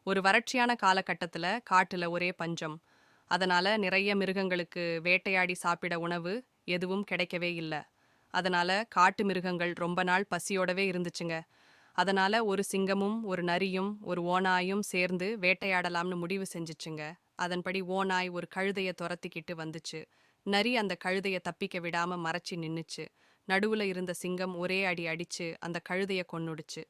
ஒரு வறட்சியான காலகட்டத்துல காட்டுல ஒரே பஞ்சம். அதனால நிறைய மிருகங்களுக்கு வேட்டையாடி சாப்பிட உணவு எதுவும் கிடைக்கவே இல்ல. அதனால காட்டு மிருகங்கள் ரொம்ப நாள் பசியோடவே இருந்துச்சுங்க. அதனால ஒரு சிங்கமும் ஒரு நரியும் ஒரு ஓநாயும் சேர்ந்து வேட்டையாடலாம்னு முடிவு செஞ்சுச்சுங்க. அதன்படி ஓநாய் ஒரு கழுதைய துரத்திக்கிட்டு வந்துச்சு. நரி அந்த கழுதைய தப்பிக்க விடாம மறைச்சு நின்னுச்சு. நடுவுல இருந்த சிங்கம் ஒரே அடி அடிச்சு அந்த கழுதைய கொன்னுடுச்சு.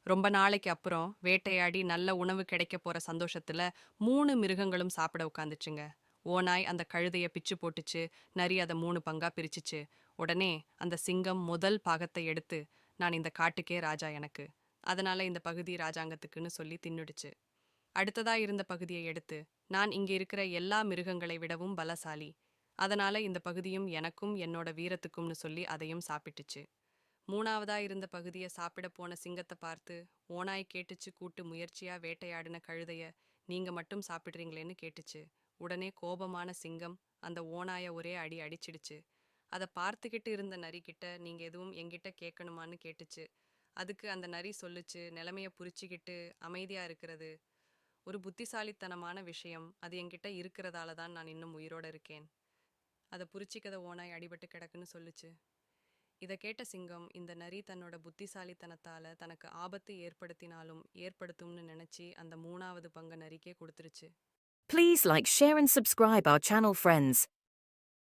ரொம்ப நாளைக்கு அப்புறம் வேட்டையாடி நல்ல உணவு கிடைக்க போற சந்தோஷத்துல 3 மிருகங்களும் சாப்பிட உட்காந்துச்சுங்க. ஓநாய் அந்த கழுதைய பிச்சு போட்டுச்சு. நரி அதை 3 பங்கா பிரிச்சுச்சு. உடனே அந்த சிங்கம் முதல் பாகத்தை எடுத்து, நான் இந்த காட்டுக்கே ராஜா எனக்கு, அதனால இந்த பகுதி ராஜாங்கத்துக்குன்னு சொல்லி தின்னுடுச்சு. அடுத்ததா இருந்த பகுதியை எடுத்து, நான் இங்க இருக்கிற எல்லா மிருகங்களை விடவும் பலசாலி, அதனால இந்த பகுதியும் எனக்கும் என்னோட வீரத்துக்கும்னு சொல்லி அதையும் சாப்பிட்டுச்சு. மூணாவதா இருந்த பகுதியை சாப்பிட போன சிங்கத்தை பார்த்து ஓநாய் கேட்டுச்சு. கூட்டு முயற்சியா வேட்டையாடின கழுதைய நீங்க மட்டும் சாப்பிடுறீங்களேன்னு கேட்டுச்சு. உடனே கோபமான சிங்கம் அந்த ஓநாய ஒரே அடி அடிச்சிடுச்சு. அதை பார்த்துக்கிட்டு இருந்த நரி கிட்ட நீங்க எதுவும் என்கிட்ட கேட்கணுமான்னு கேட்டுச்சு. அதுக்கு அந்த நரி சொல்லுச்சு, நிலைமைய புரிச்சுக்கிட்டு அமைதியா இருக்கிறது ஒரு புத்திசாலித்தனமான விஷயம். அது என்கிட்ட இருக்கிறதால தான் நான் இன்னும் உயிரோட இருக்கேன். அதை புரிச்சிக்கத ஓநாய் அடிபட்டு கிடக்குன்னு சொல்லுச்சு. இத கேட்ட சிங்கம், இந்த நரி தன்னோட புத்திசாலித்தனத்தால தனக்கு ஆபத்து ஏற்படுத்தினாலும் ஏற்படுத்தும்னு நினைச்சு அந்த 3வது பங்க நரிக்கே கொடுத்துருச்சு. Please like, share and subscribe our channel friends.